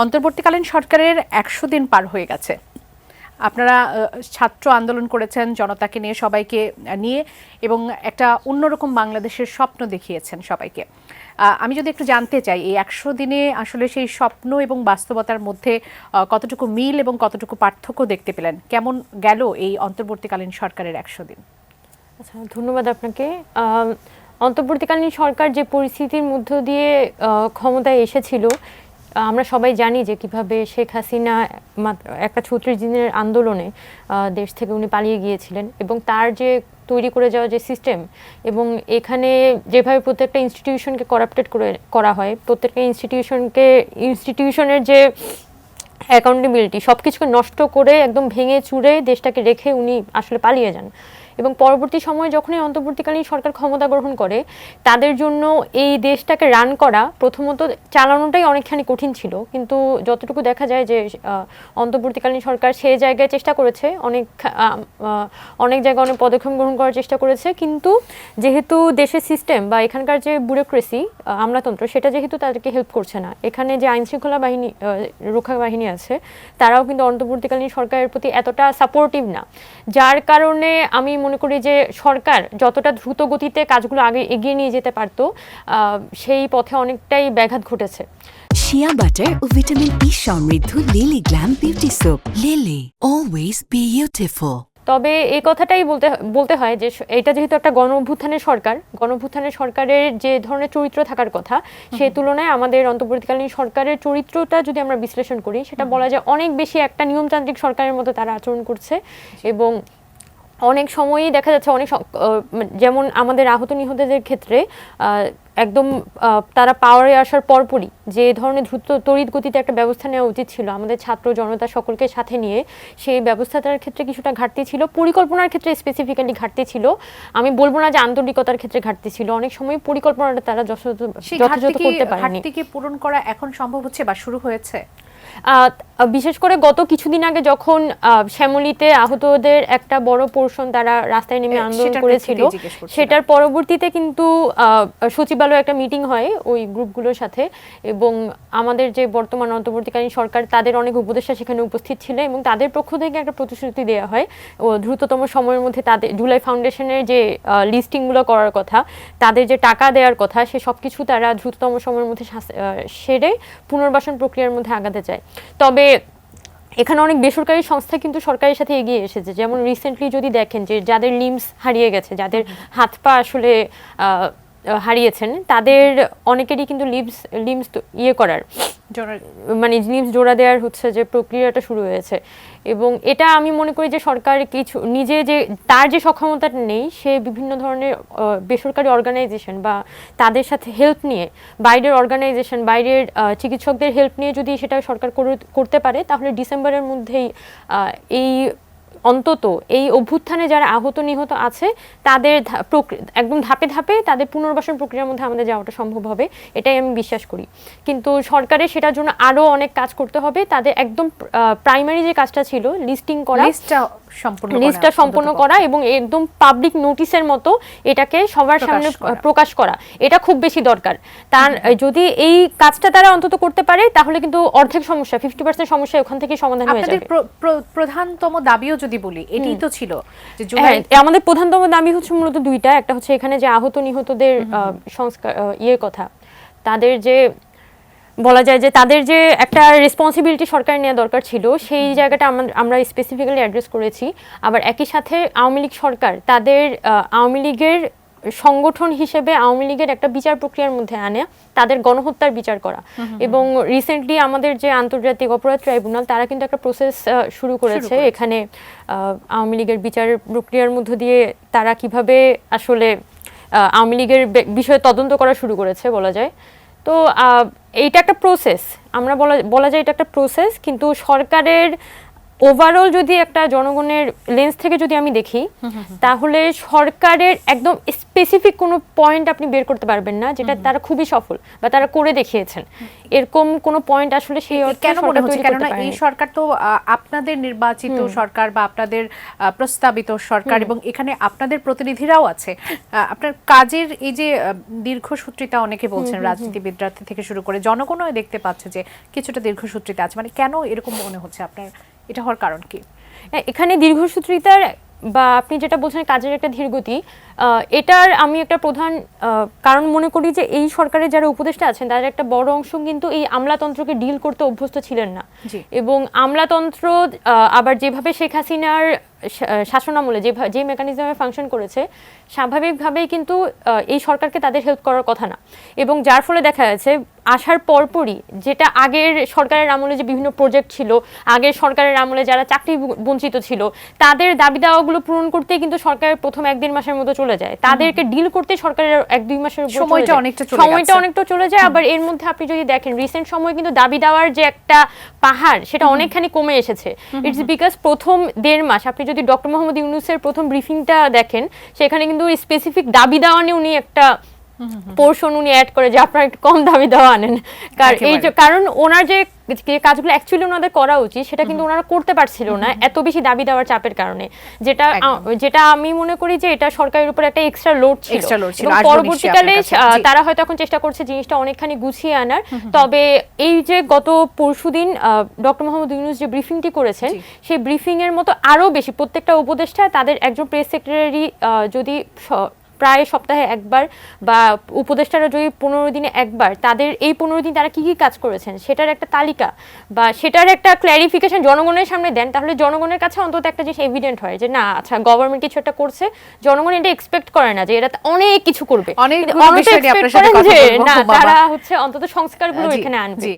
অন্তর্বর্তীকালীন সরকারের ১০০ দিন পার হয়ে গেছে। আপনারা ছাত্র আন্দোলন করেছেন, জনতাকে নিয়ে, সবাইকে নিয়ে, এবং একটা অন্যরকম বাংলাদেশের স্বপ্ন দেখিয়েছেন সবাইকে। আমি যদি একটু জানতে চাই, এই ১০০ দিনে আসলে সেই স্বপ্ন এবং বাস্তবতার মধ্যে কতটুকু মিল এবং কতটুকু পার্থক্য দেখতে পেলেন? কেমন গেল এই অন্তর্বর্তীকালীন সরকারের ১০০ দিন? আচ্ছা, ধন্যবাদ আপনাকে। অন্তর্বর্তীকালীন সরকার যে পরিস্থিতির মধ্য দিয়ে ক্ষমতায় এসেছিল, আমরা সবাই জানি যে কিভাবে শেখ হাসিনা একটা ৩৬ দিনের আন্দোলনে দেশ থেকে উনি পালিয়ে গিয়েছিলেন, এবং তার যে তৈরি করে যাওয়া যে সিস্টেম, এবং এখানে যেভাবে প্রত্যেকটা ইনস্টিটিউশনকে করাপ্টেড করা হয়, প্রত্যেকটা ইনস্টিটিউশনের যে অ্যাকাউন্টেবিলিটি সব কিছুকে নষ্ট করে একদম ভেঙে চুরে দেশটাকে রেখে উনি আসলে পালিয়ে যান। এবং পরবর্তী সময়ে যখনই অন্তর্বর্তীকালীন সরকার ক্ষমতা গ্রহণ করে, তাদের জন্য এই দেশটাকে রান করা, প্রথমত চালানোটাই অনেকখানি কঠিন ছিল। কিন্তু যতটুকু দেখা যায় যে অন্তর্বর্তীকালীন সরকার সেই জায়গায় চেষ্টা করেছে, অনেক জায়গায় অনেক পদক্ষেপ গ্রহণ করার চেষ্টা করেছে। কিন্তু যেহেতু দেশের সিস্টেম বা এখানকার যে ব্যুরোক্রেসি, আমলাতন্ত্র, সেটা যেহেতু তাদেরকে হেল্প করছে না, এখানে যে আইনশৃঙ্খলা বাহিনী, রক্ষা বাহিনী আছে, তারাও কিন্তু অন্তর্বর্তীকালীন সরকারের প্রতি এতটা সাপোর্টিভ না। যার কারণে আমি মনে করি যে সরকার যতটা দ্রুত গতিতে কাজগুলো আগে এগিয়ে নিয়ে যেতে পারত, সেই পথে অনেকটাই ব্যাঘাত ঘটেছে। শিয়া বাটার ও ভিটামিন ই সমৃদ্ধ lily glam beauty soap. Lily, always beautiful. তবে এই কথাটাই বলতে হয় যে এটা যেহেতু একটা গণ অভ্যুত্থানের সরকারের যে ধরনের চরিত্র থাকার কথা, সেই তুলনায় আমাদের অন্তর্বর্তীকালীন সরকারের চরিত্রটা যদি আমরা বিশ্লেষণ করি, সেটা বলা যায় অনেক বেশি একটা নিয়মতান্ত্রিক সরকারের মতো তারা আচরণ করছে। এবং অনেক সময়ই দেখা যাচ্ছে যেমন আমাদের আহত নিহতদের ক্ষেত্রে একদম তারা পাওয়ারে আসার পরপরই যে ধরনের দ্রুত তড়িৎ গতিতে একটা ব্যবস্থা নেওয়া উচিত ছিল আমাদের ছাত্র জনতা সকলকে সাথে নিয়ে, সেই ব্যবস্থাটার ক্ষেত্রে কিছুটা ঘাটতি ছিল, পরিকল্পনার ক্ষেত্রে স্পেসিফিক্যালি ঘাটতি ছিল। আমি বলবো না যে আন্তরিকতার ক্ষেত্রে ঘাটতি ছিল, অনেক সময় পরিকল্পনাটা তারা যথাযথ করতে পারেনি। ঘাটতিকে পূরণ করা এখন সম্ভব হচ্ছে বা শুরু হয়েছে? বিশেষ করে গত কিছুদিন আগে যখন শ্যামলীতে আহতদের একটা বড় পোর্শন তারা রাস্তায় নেমে আন্দোলন করেছিল, সেটার পরবর্তীতে কিন্তু সচিবালয়ে একটা মিটিং হয় ওই গ্রুপগুলোর সাথে, এবং আমাদের যে বর্তমান অন্তর্বর্তীকালীন সরকার, তাদের অনেক উপদেষ্টা সেখানে উপস্থিত ছিল, এবং তাদের পক্ষ থেকে একটা প্রতিশ্রুতি দেওয়া হয় ও দ্রুততম সময়ের মধ্যে তাদের জুলাই ফাউন্ডেশনের যে লিস্টিংগুলো করার কথা, তাদের যে টাকা দেওয়ার কথা, সে সব কিছু তারা দ্রুততম সময়ের মধ্যে সেরে পুনর্বাসন প্রক্রিয়ার মধ্যে আগাতে চায়। তবে এখানে অনেক বেসরকারি সংস্থা কিন্তু সরকারের সাথে এগিয়ে এসেছে। যেমন রিসেন্টলি যদি দেখেন যে যাদের লিম্স হারিয়ে গেছে, যাদের হাত পা আসলে হারিয়েছেন, তাদের অনেকেরই কিন্তু লিম্স করার মানে লিম্স জোড়া দেওয়ার হচ্ছে যে প্রক্রিয়াটা শুরু হয়েছে। এবং এটা আমি মনে করি যে সরকার কিছু নিজে যে তার যে সক্ষমতাটা নেই, সে বিভিন্ন ধরনের বেসরকারি অর্গানাইজেশন বা তাদের সাথে হেল্প নিয়ে, বাইরের অর্গানাইজেশন, বাইরের চিকিৎসকদের হেল্প নিয়ে যদি সেটা সরকার করতে পারে, তাহলে ডিসেম্বরের মধ্যেই অন্তত এই অভ্যুত্থানে যারা আহত নিহত আছে, তাদের একদম ধাপে ধাপে তাদের পুনর্বাসন প্রক্রিয়ার মধ্যে আমাদের যাওয়াটা সম্ভব হবে, এটাই আমি বিশ্বাস করি। কিন্তু সরকারের সেটার জন্য আরও অনেক কাজ করতে হবে। তাদের একদম প্রাইমারি যে কাজটা ছিল লিস্টিং করা, লিস্টটা সম্পন্ন করা, এবং একদম পাবলিক নোটিশের মতো এটাকে সবার সামনে প্রকাশ করা, এটা খুব বেশি দরকার। তার যদি এই কাজটা তারা অন্তত করতে পারে, তাহলে কিন্তু অর্ধেক সমস্যা, 50% সমস্যা ওখান থেকে সমাধান হয়ে যাবে। প্রধানতম দাবিও যদি বলি, এটাই তো ছিল যে আমাদের প্রধানতম দাবি হচ্ছে মূলত দুইটা। একটা হচ্ছে এখানে যে আহত নিহতদের সংস্কার কথা, তাদের যে বলা যায় যে তাদের যে একটা রেসপন্সিবিলিটি সরকার নেওয়া দরকার ছিল, সেই জায়গাটা আমরা স্পেসিফিক্যালি অ্যাড্রেস করেছি। আবার একই সাথে আওয়ামী লীগ সরকার তাদের আওয়ামী লীগের সংগঠন হিসেবে আওয়ামী লীগের একটা বিচার প্রক্রিয়ার মধ্যে আনে, তাদের গণহত্যার বিচার করা। এবং রিসেন্টলি আমাদের যে আন্তর্জাতিক অপরাধ ট্রাইব্যুনাল, তারা কিন্তু একটা প্রসেস শুরু করেছে এখানে আওয়ামী লীগের বিচার প্রক্রিয়ার মধ্য দিয়ে তারা কিভাবে আসলে আওয়ামী লীগের বিষয়ে তদন্ত করা শুরু করেছে বলা যায়। তো এইটা একটা প্রসেস, আমরা বলা যায় এটা একটা প্রসেস। কিন্তু সরকারের ওভারঅল যদি একটা জনগণের লেন্স থেকে যদি আমি দেখি, তাহলে সরকারের একদম স্পেসিফিক কোনো পয়েন্ট আপনি বের করতে পারবেন না যেটা তারা খুবই সফল বা তারা করে দেখিয়েছেন। এরকম কোনো পয়েন্ট আসলে সেই অর্থে কেন মনে হচ্ছে, সরকার তৈরি করতে কেননা এই পারেনি। সরকার তো আপনাদের নির্বাচিত সরকার বা আপনাদের প্রস্তাবিত সরকার, এবং এখানে আপনাদের প্রতিনিধিরাও আছে। আপনার কাজের এই যে দীর্ঘসূত্রিতা, অনেকে বলছেন রাজনীতিবিদরা থেকে শুরু করে জনগণও দেখতে পাচ্ছে যে কিছুটা দীর্ঘসূত্রিতা আছে, মানে কেন এরকম মনে হচ্ছে আপনার? এটা হওয়ার কারণ কি? এখানে দীর্ঘসূত্রিতার বা আপনি যেটা বলছেন কাজের একটা ধীরগতি, এটার আমি একটা প্রধান কারণ মনে করি যে এই সরকারের যারা উপদেষ্টা আছেন তাদের একটা বড় অংশ কিন্তু এই আমলাতন্ত্রকে ডিল করতে অভ্যস্ত ছিলেন না। এবং আমলাতন্ত্র আবার যেভাবে শেখ হাসিনার শাসনামলে যে মেকানিজমে ফাংশন করেছে, স্বাভাবিকভাবেই কিন্তু এই সরকারকে তাদের হেল্প করার কথা না। এবং যার ফলে দেখা যাচ্ছে আসার পরপরই যেটা আগের সরকারের আমলে যে বিভিন্ন প্রজেক্ট ছিল, আগের সরকারের আমলে যারা চাকরি বঞ্চিত ছিল তাদের দাবি দাওয়াগুলো পূরণ করতে কিন্তু সরকারের প্রথম 1-1.5 মাসের মতো চলে যায়। তাদেরকে ডিল করতে সরকারের 1-2 মাসের সময়টা অনেকটা চলে যায়। আবার এর মধ্যে আপনি যদি দেখেন রিসেন্ট সময় কিন্তু দাবি দেওয়ার যে একটা পাহাড় সেটা অনেকখানি কমে এসেছে। ইটস বিকজ প্রথম 1.5 মাস আপনি যদি ডক্টর মোহাম্মদ ইউনূসের প্রথম ব্রিফিংটা দেখেন, সেখানে কিন্তু স্পেসিফিক দাবি দেওয়া নিয়ে উনি একটা পোর্শন উনি অ্যাড করে যে আপনারা একটু কম দাবি দেওয়া আনেন। কারণ ওনার যে কাজগুলো অ্যাকচুয়ালি ওনাদের করা উচিত সেটা কিন্তু ওনারা করতে পারছিল না এত বেশি দাবি দেওয়ার চাপের কারণে, যেটা আমি মনে করি যে এটা সরকারের উপর একটা এক্সট্রা লোড ছিল। এবং পরবর্তীকালে তারা হয়তো এখন চেষ্টা করছে জিনিসটা অনেকখানি গুছিয়ে আনার। তবে এই যে গত পরশুদিন ডক্টর মোহাম্মদ ইউনূস যে ব্রিফিংটি করেছেন, সেই ব্রিফিং এর মতো আরো বেশি প্রত্যেকটা উপদেষ্টা তাদের একজন প্রেস সেক্রেটারি যদি প্রায় সপ্তাহে একবার বা উপদেষ্টারা যদি 15 দিনে একবার তাদের এই 15 দিন তারা কি কি কাজ করেছেন সেটার একটা তালিকা বা সেটার একটা ক্ল্যারিফিকেশন জনগণের সামনে দেন, তাহলে জনগণের কাছে অন্তত একটা জিনিস এভিডেন্ট হয় যে না আচ্ছা গভর্নমেন্ট কিছু একটা করছে। জনগণ এটা এক্সপেক্ট করে না যে এরা অনেক কিছু করবে, তারা হচ্ছে অন্তত সংস্কারগুলো এখানে আনবে।